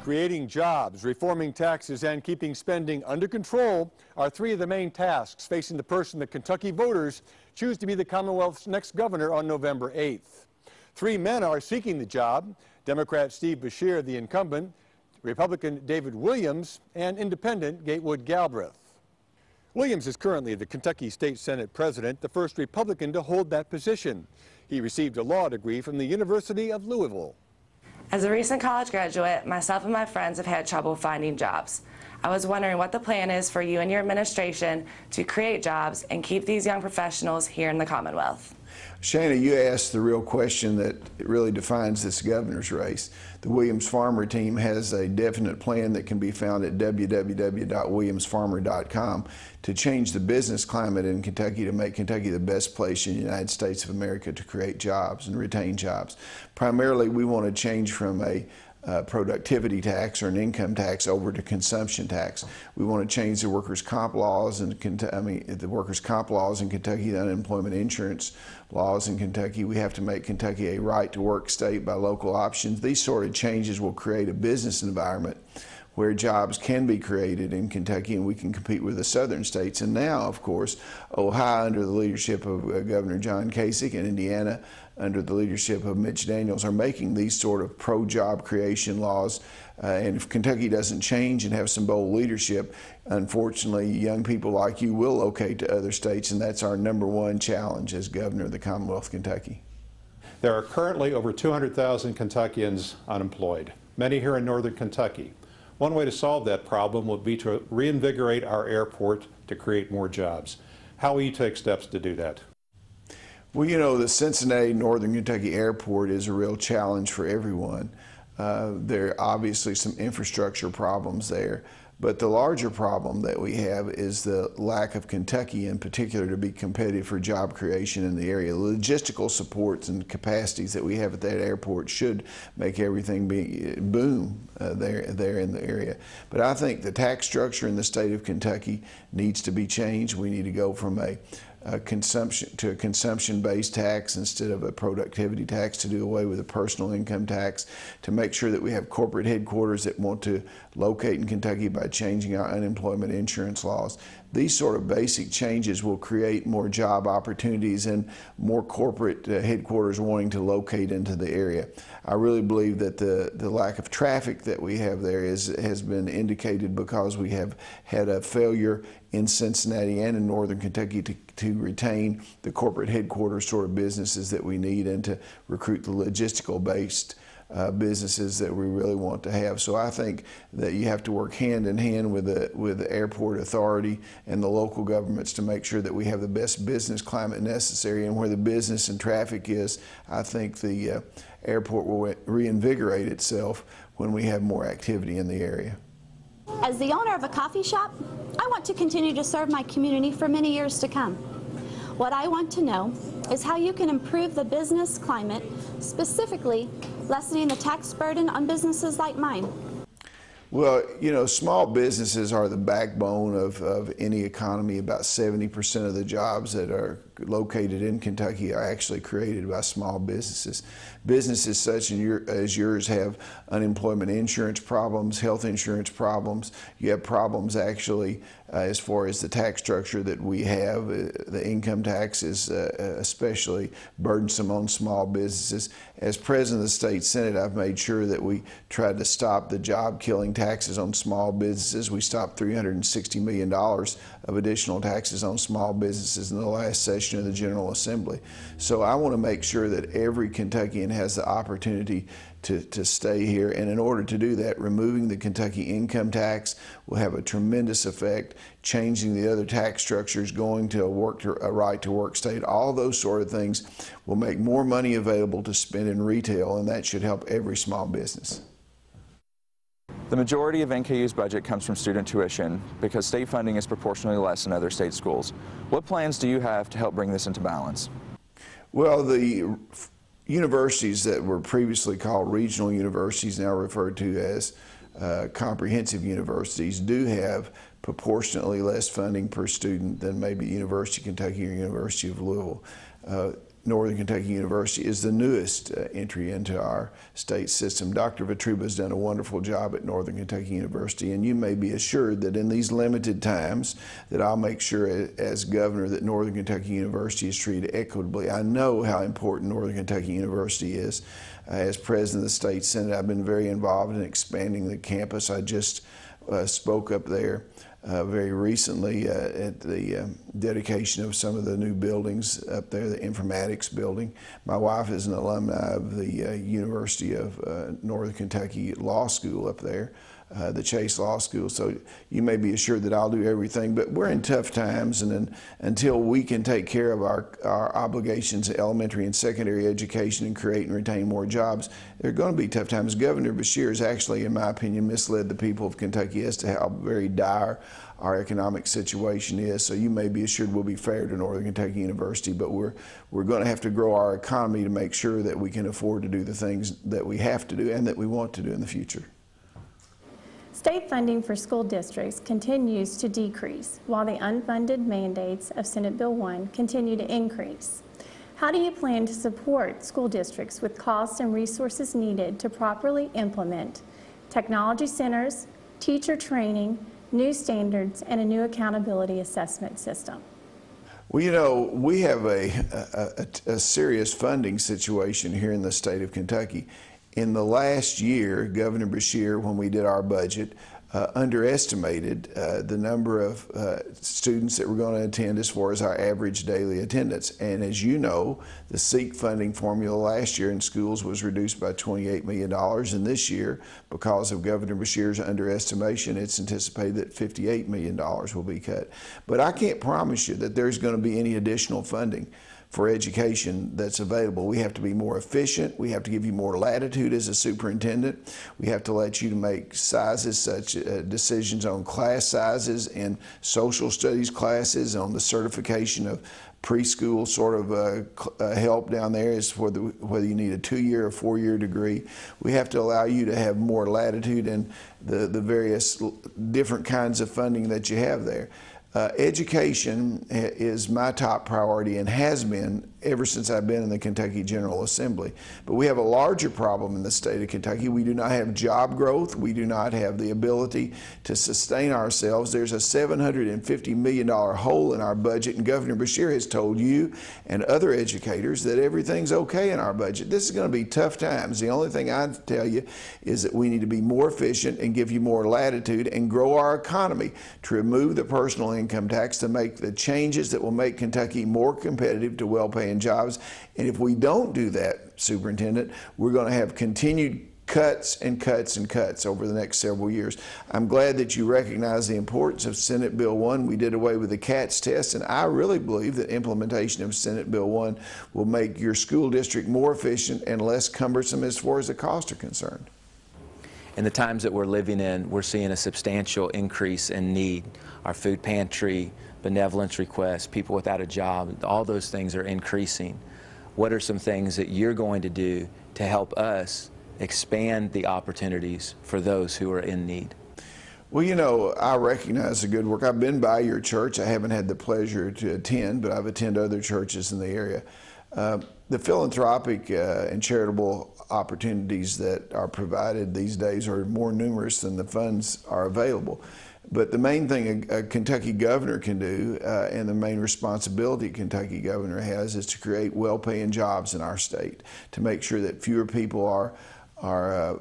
Creating jobs, reforming taxes, and keeping spending under control are three of the main tasks facing the person that Kentucky voters choose to be the Commonwealth's next governor on November 8th. Three men are seeking the job: Democrat Steve Beshear, the incumbent, Republican David Williams, and Independent Gatewood Galbraith. Williams is currently the Kentucky State Senate president, the first Republican to hold that position. He received a law degree from the University of Louisville. As a recent college graduate, myself and my friends have had trouble finding jobs. I was wondering what the plan is for you and your administration to create jobs and keep these young professionals here in the Commonwealth. Shana, you asked the real question that really defines this governor's race. The Williams Farmer team has a definite plan that can be found at www.williamsfarmer.com to change the business climate in Kentucky, to make Kentucky the best place in the United States of America to create jobs and retain jobs. Primarily, we want to change from a productivity tax or an income tax over to consumption tax. We want to change the workers' comp laws and the workers' comp laws in Kentucky, the unemployment insurance laws in Kentucky. We have to make Kentucky a right-to-work state by local options. These sort of changes will create a business environment where jobs can be created in Kentucky and we can compete with the southern states. And now, of course, Ohio, under the leadership of Governor John Kasich, and Indiana, under the leadership of Mitch Daniels, are making these sort of pro-job creation laws. And if Kentucky doesn't change and have some bold leadership, unfortunately, young people like you will locate to other states, and that's our #1 challenge as governor of the Commonwealth of Kentucky. There are currently over 200,000 Kentuckians unemployed, many here in northern Kentucky. One way to solve that problem would be to reinvigorate our airport to create more jobs. How will you take steps to do that? Well, you know, the Cincinnati Northern Kentucky Airport is a real challenge for everyone. There are obviously some infrastructure problems there, but the larger problem that we have is the lack of Kentucky in particular to be competitive for job creation in the area. The logistical supports and capacities that we have at that airport should make everything boom there in the area. But I think the tax structure in the state of Kentucky needs to be changed. We need to go from a consumption-based tax instead of a productivity tax, to do away with a personal income tax, to make sure that we have corporate headquarters that want to locate in Kentucky by changing our unemployment insurance laws. These sort of basic changes will create more job opportunities and more corporate headquarters wanting to locate into the area. I really believe that the lack of traffic that we have there has been indicated because we have had a failure in Cincinnati and in northern Kentucky to retain the corporate headquarters sort of businesses that we need and to recruit the logistical-based businesses that we really want to have. So I think that you have to work hand in hand with the airport authority and the local governments to make sure that we have the best business climate necessary. And where the business and traffic is, I think the airport will reinvigorate itself when we have more activity in the area. As the owner of a coffee shop, I want to continue to serve my community for many years to come. What I want to know is how you can improve the business climate, specifically lessening the tax burden on businesses like mine. Well, you know, small businesses are the backbone of any economy. About 70% of the jobs that are located in Kentucky are actually created by small businesses. Businesses such as yours have unemployment insurance problems, health insurance problems. You have problems actually as far as the tax structure that we have. The income tax is especially burdensome on small businesses. As president of the state Senate, I've made sure that we tried to stop the job-killing taxes on small businesses. We stopped $360 million of additional taxes on small businesses in the last session of the General Assembly. So I want to make sure that every Kentuckian has the opportunity to stay here, and in order to do that, removing the Kentucky income tax will have a tremendous effect. Changing the other tax structures, going to a right-to-work state, all those sort of things will make more money available to spend in retail, and that should help every small business. The majority of NKU's budget comes from student tuition because state funding is proportionally less than other state schools. What plans do you have to help bring this into balance? Well, the universities that were previously called regional universities, now referred to as comprehensive universities, do have proportionately less funding per student than maybe University of Kentucky or University of Louisville. Northern Kentucky University is the newest entry into our state system. Dr. Vetruba has done a wonderful job at Northern Kentucky University, and you may be assured that in these limited times that I'll make sure as governor that Northern Kentucky University is treated equitably. I know how important Northern Kentucky University is. As president of the state senate, I've been very involved in expanding the campus. I just spoke up there very recently at the dedication of some of the new buildings up there, the informatics building. My wife is an alumni of the University of Northern Kentucky Law School up there, the Chase Law School, so you may be assured that I'll do everything, but we're in tough times, and until we can take care of our obligations in elementary and secondary education and create and retain more jobs, there are going to be tough times. Governor Beshear has actually, in my opinion, misled the people of Kentucky as to how very dire our economic situation is, so you may be assured we'll be fair to Northern Kentucky University, but we're going to have to grow our economy to make sure that we can afford to do the things that we have to do and that we want to do in the future. State funding for school districts continues to decrease, while the unfunded mandates of Senate Bill 1 continue to increase. How do you plan to support school districts with costs and resources needed to properly implement technology centers, teacher training, new standards, and a new accountability assessment system? Well, you know, we have a serious funding situation here in the state of Kentucky. In the last year, Governor Beshear, when we did our budget, underestimated the number of students that were going to attend as far as our average daily attendance. And as you know, the SEEK funding formula last year in schools was reduced by $28 million. And this year, because of Governor Beshear's underestimation, it's anticipated that $58 million will be cut. But I can't promise you that there's going to be any additional funding for education that's available. We have to be more efficient. We have to give you more latitude as a superintendent. We have to let you to make sizes, such decisions on class sizes and social studies classes, on the certification of preschool sort of help down there is for whether you need a 2-year or 4-year degree. We have to allow you to have more latitude in the various different kinds of funding that you have there. Education is my top priority and has been ever since I've been in the Kentucky General Assembly. But we have a larger problem in the state of Kentucky. We do not have job growth. We do not have the ability to sustain ourselves. There's a $750 million hole in our budget, and Governor Beshear has told you and other educators that everything's okay in our budget. This is going to be tough times. The only thing I tell you is that we need to be more efficient and give you more latitude and grow our economy to remove the personal income tax, to make the changes that will make Kentucky more competitive to well-paying jobs. And if we don't do that, Superintendent, we're going to have continued cuts and cuts and cuts over the next several years. I'm glad that you recognize the importance of Senate Bill 1. We did away with the CATS test, and I really believe that implementation of Senate Bill 1 will make your school district more efficient and less cumbersome as far as the costs are concerned. In the times that we're living in, we're seeing a substantial increase in need. Our food pantry, benevolence requests, people without a job, all those things are increasing. What are some things that you're going to do to help us expand the opportunities for those who are in need? Well, you know, I recognize the good work. I've been by your church. I haven't had the pleasure to attend, but I've attended other churches in the area. The philanthropic and charitable opportunities that are provided these days are more numerous than the funds are available. But the main thing a Kentucky governor can do, and the main responsibility a Kentucky governor has, is to create well-paying jobs in our state, to make sure that fewer people are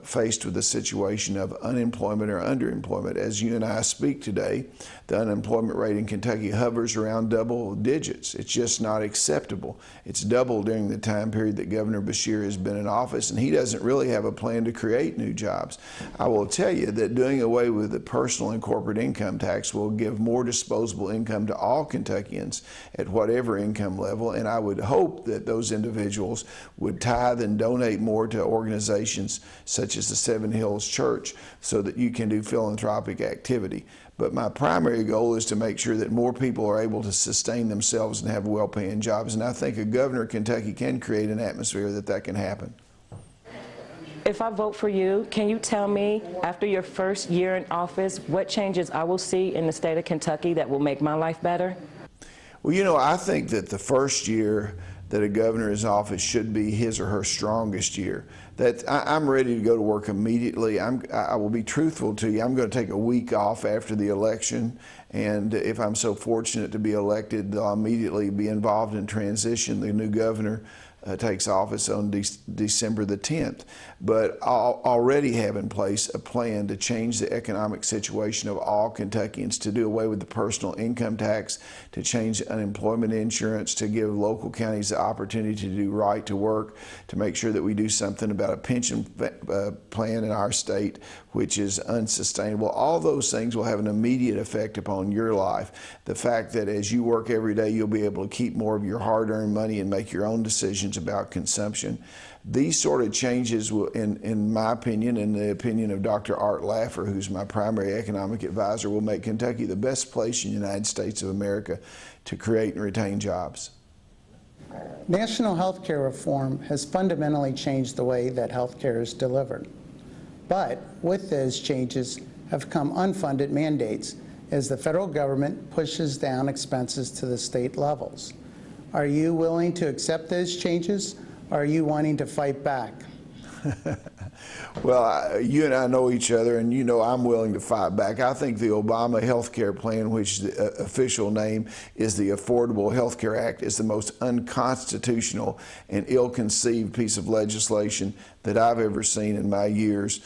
faced with a situation of unemployment or underemployment. As you and I speak today, the unemployment rate in Kentucky hovers around double digits. It's just not acceptable. It's doubled during the time period that Governor Beshear has been in office, and he doesn't really have a plan to create new jobs. I will tell you that doing away with the personal and corporate income tax will give more disposable income to all Kentuckians at whatever income level, and I would hope that those individuals would tithe and donate more to organizations such as the Seven Hills Church so that you can do philanthropic activity. But my primary goal is to make sure that more people are able to sustain themselves and have well-paying jobs, and I think a governor of Kentucky can create an atmosphere that can happen. if I vote for you, can you tell me, after your first year in office, what changes I will see in the state of Kentucky that will make my life better? Well, you know, I think that the first year that a governor is in office should be his or her strongest year. That I'm ready to go to work immediately. I will be truthful to you. I'm going to take a week off after the election, and if I'm so fortunate to be elected, I'll immediately be involved in transition. The new governor takes office on December the 10th. But I'll already have in place a plan to change the economic situation of all Kentuckians, to do away with the personal income tax, to change unemployment insurance, to give local counties the opportunity to do right to work, to make sure that we do something about a pension plan in our state which is unsustainable. All those things will have an immediate effect upon your life. The fact that as you work every day, you'll be able to keep more of your hard-earned money and make your own decisions about consumption. These sort of changes will, in my opinion, and the opinion of Dr. Art Laffer, who's my primary economic advisor, will make Kentucky the best place in the United States of America to create and retain jobs. National health care reform has fundamentally changed the way that health care is delivered. But with those changes have come unfunded mandates as the federal government pushes down expenses to the state levels. Are you willing to accept those changes, or are you wanting to fight back? Well, you and I know each other, and you know I'm willing to fight back. I think the Obama health care plan, which the official name is the Affordable Health Care Act, is the most unconstitutional and ill-conceived piece of legislation that I've ever seen in my years,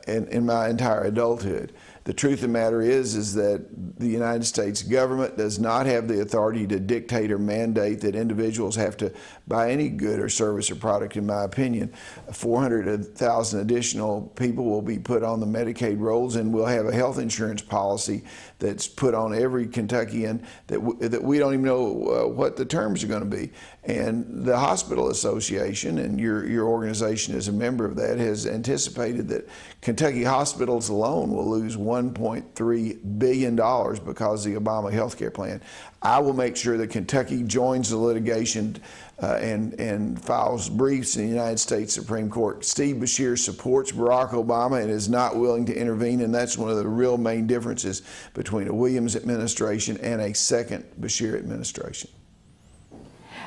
in my entire adulthood. The truth of the matter is that the United States government does not have the authority to dictate or mandate that individuals have to buy any good or service or product, in my opinion. 400,000 additional people will be put on the Medicaid rolls, and we'll have a health insurance policy that's put on every Kentuckian that we don't even know what the terms are going to be. And the Hospital Association, and your organization is a member of that, has anticipated that Kentucky hospitals alone will lose $1.3 billion because of the Obama health care plan. I will make sure that Kentucky joins the litigation and files briefs in the United States Supreme Court. Steve Beshear supports Barack Obama and is not willing to intervene, and that's one of the real main differences between a Williams administration and a second Beshear administration.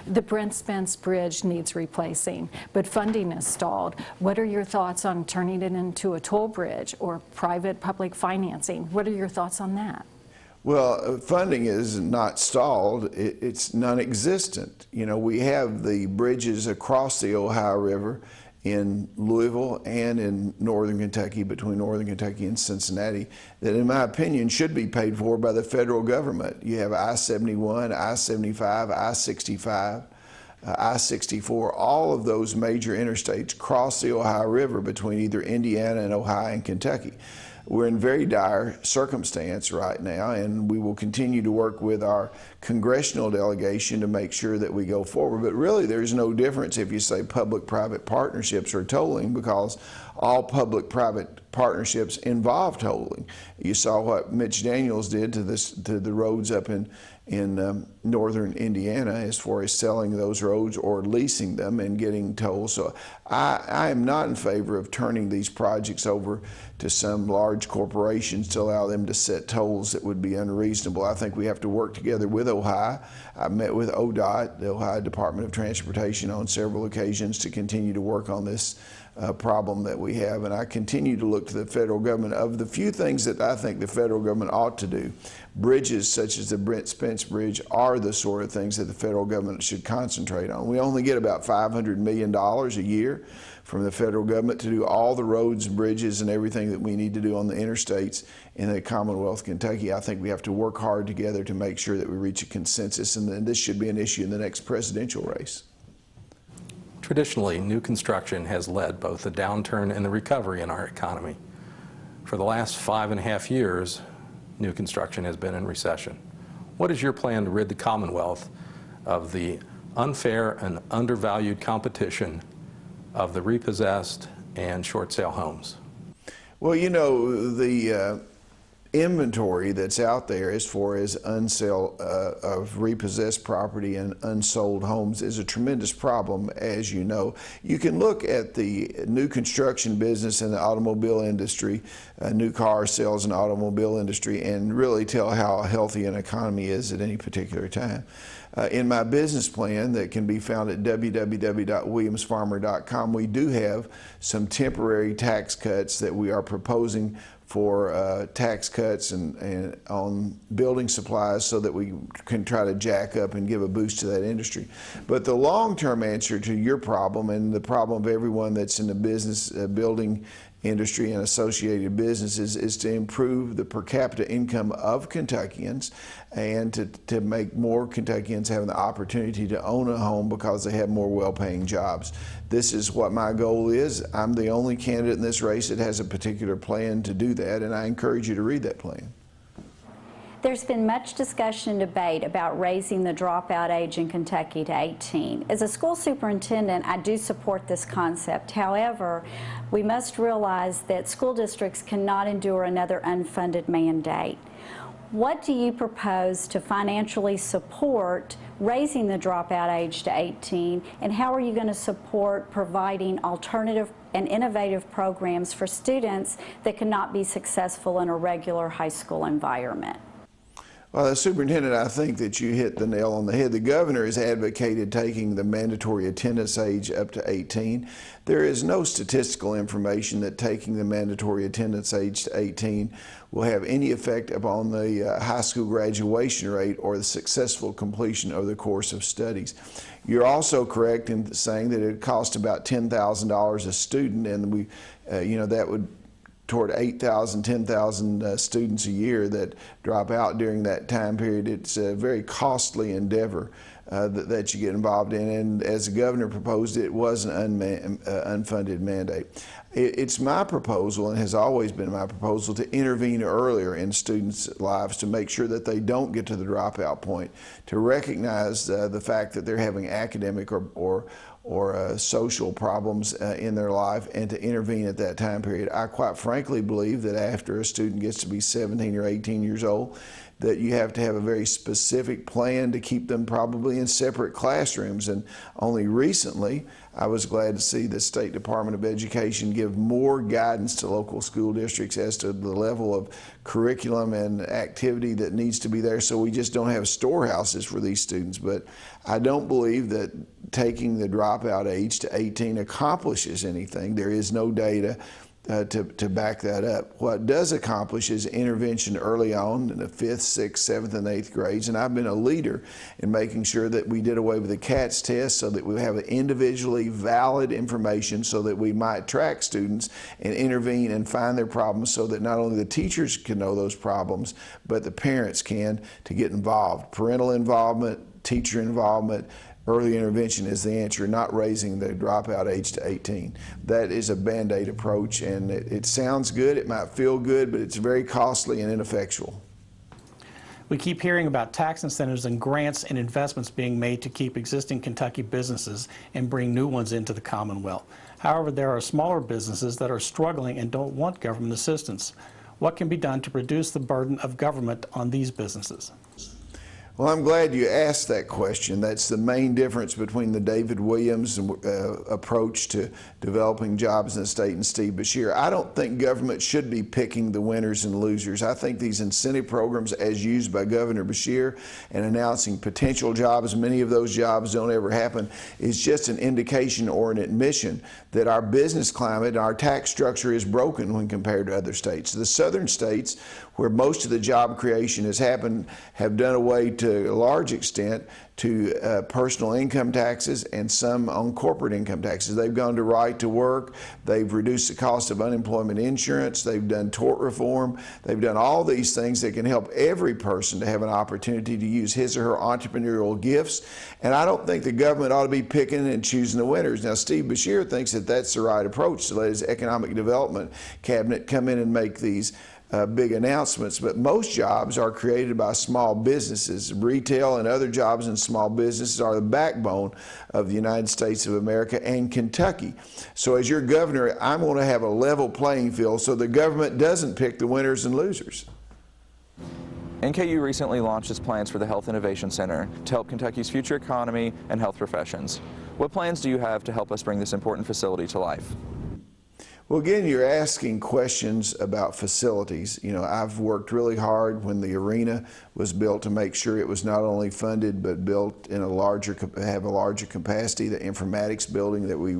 The Brent Spence Bridge needs replacing, but funding is stalled. What are your thoughts on turning it into a toll bridge or private-public financing? What are your thoughts on that? Well, funding is not stalled, it's non-existent. You know, we have the bridges across the Ohio River in Louisville and in northern Kentucky, between northern Kentucky and Cincinnati, that in my opinion should be paid for by the federal government. You have I-71, I-75, I-65, I-64, all of those major interstates cross the Ohio River between either Indiana and Ohio and Kentucky. We're in very dire circumstance right now, and we will continue to work with our congressional delegation to make sure that we go forward. But really, there's no difference if you say public-private partnerships or tolling, because all public-private partnerships involve tolling. You saw what Mitch Daniels did to the roads up in northern Indiana as far as selling those roads or leasing them and getting tolls. So I am not in favor of turning these projects over to some large corporations to allow them to set tolls that would be unreasonable. I think we have to work together with Ohio. I met with ODOT, the Ohio Department of Transportation, on several occasions to continue to work on this problem that we have, and I continue to look to the federal government. Of the few things that I think the federal government ought to do, bridges such as the Brent Spence Bridge are the sort of things that the federal government should concentrate on. We only get about $500 million a year from the federal government to do all the roads and bridges and everything that we need to do on the interstates in the Commonwealth of Kentucky. I think we have to work hard together to make sure that we reach a consensus, and then this should be an issue in the next presidential race. Traditionally, new construction has led both the downturn and the recovery in our economy. For the last 5.5 years, new construction has been in recession. What is your plan to rid the Commonwealth of the unfair and undervalued competition of the repossessed and short sale homes? Well, you know, inventory that's out there as far as of repossessed property and unsold homes is a tremendous problem, as you know. You can look at the new construction business and the automobile industry, new car sales and automobile industry, and really tell how healthy an economy is at any particular time. In my business plan that can be found at www.williamsfarmer.com, we do have some temporary tax cuts that we are proposing for tax cuts and on building supplies so that we can try to jack up and give a boost to that industry. But the long-term answer to your problem and the problem of everyone that's in the business building industry and associated businesses is to improve the per capita income of Kentuckians and to make more Kentuckians have the opportunity to own a home because they have more well-paying jobs. This is what my goal is. I'm the only candidate in this race that has a particular plan to do that, and I encourage you to read that plan. There's been much discussion and debate about raising the dropout age in Kentucky to 18. As a school superintendent, I do support this concept. However, we must realize that school districts cannot endure another unfunded mandate. What do you propose to financially support raising the dropout age to 18, and how are you going to support providing alternative and innovative programs for students that cannot be successful in a regular high school environment? Well, as superintendent, I think that you hit the nail on the head. The governor has advocated taking the mandatory attendance age up to 18. There is no statistical information that taking the mandatory attendance age to 18 will have any effect upon the high school graduation rate or the successful completion of the course of studies. You're also correct in saying that it costs about $10,000 a student, and we, that would toward 8,000, 10,000 students a year that drop out during that time period. It's a very costly endeavor that you get involved in, and as the governor proposed, it was an unfunded mandate. It's my proposal, and has always been my proposal, to intervene earlier in students' lives to make sure that they don't get to the dropout point, to recognize the fact that they're having academic or social problems in their life, and to intervene at that time period. I quite frankly believe that after a student gets to be 17 or 18 years old, that you have to have a very specific plan to keep them probably in separate classrooms. And only recently, I was glad to see the State Department of Education give more guidance to local school districts as to the level of curriculum and activity that needs to be there, so we just don't have storehouses for these students. But I don't believe that taking the dropout age to 18 accomplishes anything. There is no data to back that up. What it does accomplish is intervention early on in the 5th, 6th, 7th, and 8th grades, and I've been a leader in making sure that we did away with the CATS test so that we have individually valid information so that we might track students and intervene and find their problems so that not only the teachers can know those problems, but the parents can, to get involved. Parental involvement, teacher involvement, early intervention is the answer, not raising the dropout age to 18. That is a Band-Aid approach, and it sounds good, it might feel good, but it's very costly and ineffectual. We keep hearing about tax incentives and grants and investments being made to keep existing Kentucky businesses and bring new ones into the Commonwealth. However, there are smaller businesses that are struggling and don't want government assistance. What can be done to reduce the burden of government on these businesses? Well, I'm glad you asked that question. That's the main difference between the David Williams approach to developing jobs in the state and Steve Beshear. I don't think government should be picking the winners and losers. I think these incentive programs, as used by Governor Beshear and announcing potential jobs, many of those jobs don't ever happen, is just an indication or an admission that our business climate and our tax structure is broken when compared to other states. The southern states, where most of the job creation has happened, have done away to a large extent to personal income taxes and some on corporate income taxes. They've gone to right to work, they've reduced the cost of unemployment insurance, they've done tort reform, they've done all these things that can help every person to have an opportunity to use his or her entrepreneurial gifts. And I don't think the government ought to be picking and choosing the winners. Now, Steve Beshear thinks that that's the right approach, to let his economic development cabinet come in and make these big announcements, but most jobs are created by small businesses. Retail and other jobs in small businesses are the backbone of the United States of America and Kentucky. So as your governor, I'm going to have a level playing field so the government doesn't pick the winners and losers. NKU recently launched its plans for the Health Innovation Center to help Kentucky's future economy and health professions. What plans do you have to help us bring this important facility to life? Well, again, you're asking questions about facilities. You know, I've worked really hard when the arena was built to make sure it was not only funded but built in a larger capacity, the informatics building that we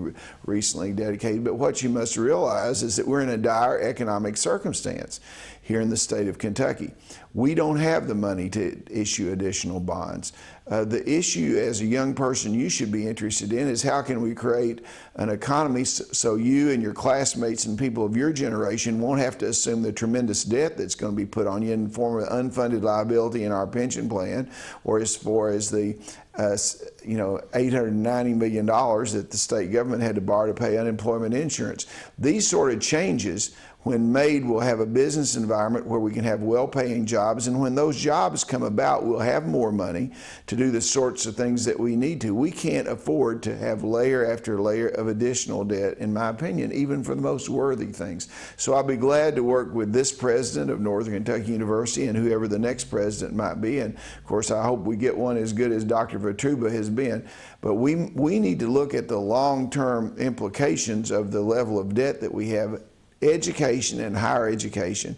recently dedicated. But what you must realize is that we're in a dire economic circumstance here in the state of Kentucky. We don't have the money to issue additional bonds. The issue as a young person you should be interested in is how can we create an economy so you and your classmates and people of your generation won't have to assume the tremendous debt that's going to be put on you in the form of unfunded liability in our pension plan, or as far as the $890 million that the state government had to borrow to pay unemployment insurance. These sort of changes, when made, will have a business environment where we can have well-paying jobs, and when those jobs come about, we'll have more money to do the sorts of things that we need to. We can't afford to have layer after layer of additional debt, in my opinion, even for the most worthy things. So I'll be glad to work with this president of Northern Kentucky University and whoever the next president might be, and of course I hope we get one as good as Dr. Vetruba has been. But we need to look at the long-term implications of the level of debt that we have. Education and higher education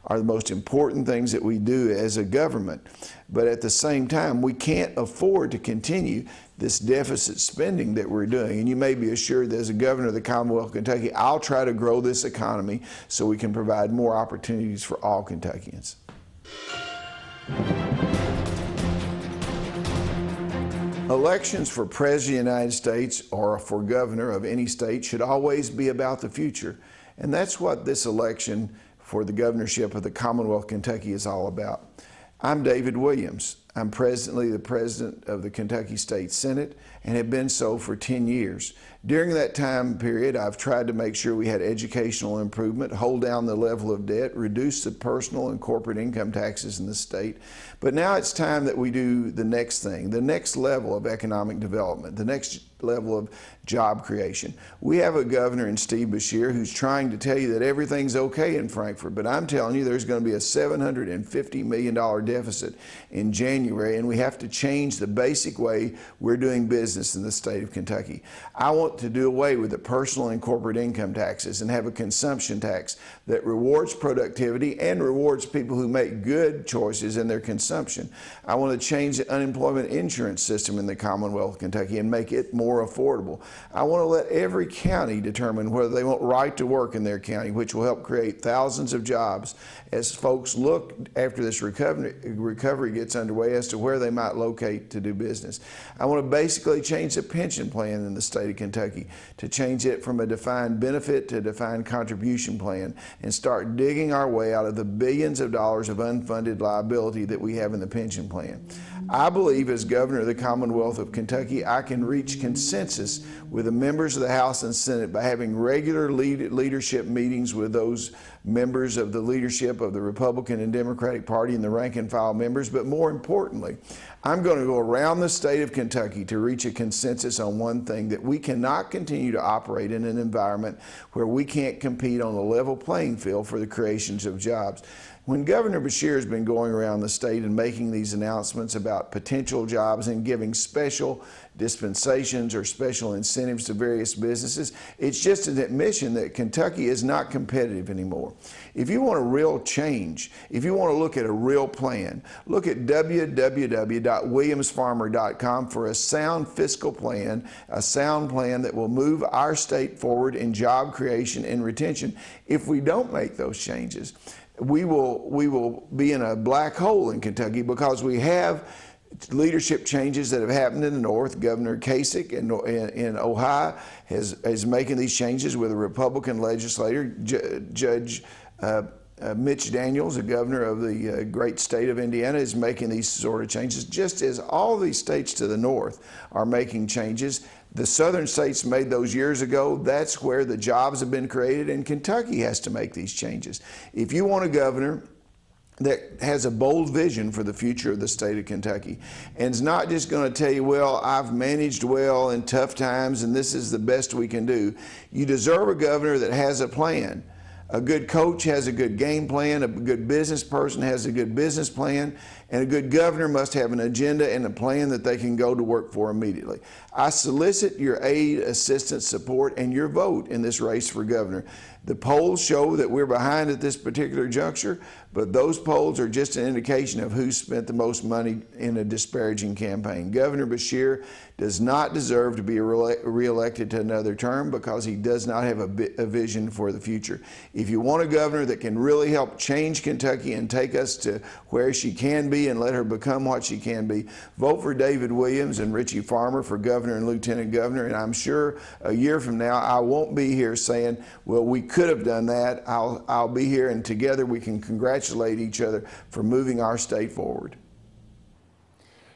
are the most important things that we do as a government. But at the same time, we can't afford to continue this deficit spending that we're doing. And you may be assured that as a governor of the Commonwealth of Kentucky, I'll try to grow this economy so we can provide more opportunities for all Kentuckians. Elections for President of the United States or for governor of any state should always be about the future. And that's what this election for the governorship of the Commonwealth of Kentucky is all about. I'm David Williams. I'm presently the president of the Kentucky State Senate and have been so for 10 years. During that time period, I've tried to make sure we had educational improvement, hold down the level of debt, reduce the personal and corporate income taxes in the state. But now it's time that we do the next thing, the next level of economic development, the next level of job creation. We have a governor in Steve Beshear who's trying to tell you that everything's okay in Frankfort, but I'm telling you there's going to be a $750 million deficit in January, and we have to change the basic way we're doing business in the state of Kentucky. I want to do away with the personal and corporate income taxes and have a consumption tax that rewards productivity and rewards people who make good choices in their consumption. I want to change the unemployment insurance system in the Commonwealth of Kentucky and make it more affordable. I want to let every county determine whether they want right to work in their county, which will help create thousands of jobs as folks look after this recovery gets underway as to where they might locate to do business. I want to basically change the pension plan in the state of Kentucky to change it from a defined benefit to a defined contribution plan and start digging our way out of the billions of dollars of unfunded liability that we have in the pension plan. I believe as governor of the Commonwealth of Kentucky, I can reach consensus with the members of the House and Senate by having regular leadership meetings with those members of the leadership of the Republican and Democratic Party and the rank and file members. But more importantly, I'm going to go around the state of Kentucky to reach a consensus on one thing, that we cannot continue to operate in an environment where we can't compete on a level playing field for the creations of jobs. When Governor Beshear has been going around the state and making these announcements about potential jobs and giving special dispensations or special incentives to various businesses, it's just an admission that Kentucky is not competitive anymore. If you want a real change, if you want to look at a real plan, look at www.williamsfarmer.com for a sound fiscal plan, a sound plan that will move our state forward in job creation and retention. If we don't make those changes, we will be in a black hole in Kentucky, because we have leadership changes that have happened in the North. Governor Kasich in Ohio is making these changes with a Republican legislator. Judge Mitch Daniels, the governor of the great state of Indiana, is making these sort of changes, just as all these states to the north are making changes. The southern states made those years ago. That's where the jobs have been created, and Kentucky has to make these changes. If you want a governor that has a bold vision for the future of the state of Kentucky and is not just going to tell you, well, I've managed well in tough times and this is the best we can do, you deserve a governor that has a plan A good coach has a good game plan, a good business person has a good business plan, and a good governor must have an agenda and a plan that they can go to work for immediately. I solicit your aid, assistance, support, and your vote in this race for governor. The polls show that we're behind at this particular juncture, but those polls are just an indication of who spent the most money in a disparaging campaign. Governor Beshear does not deserve to be re-elected to another term because he does not have a vision for the future. If you want a governor that can really help change Kentucky and take us to where she can be and let her become what she can be, vote for David Williams and Richie Farmer for governor and lieutenant governor, and I'm sure a year from now I won't be here saying, well, we could have done that. I'll be here, and together we can congratulate each other for moving our state forward.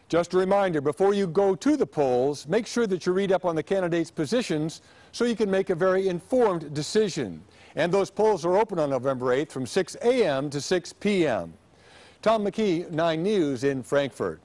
Just a reminder, before you go to the polls, make sure that you read up on the candidates' positions so you can make a very informed decision. And those polls are open on November 8th from 6 a.m. to 6 p.m. Tom McKee, 9 News in Frankfort.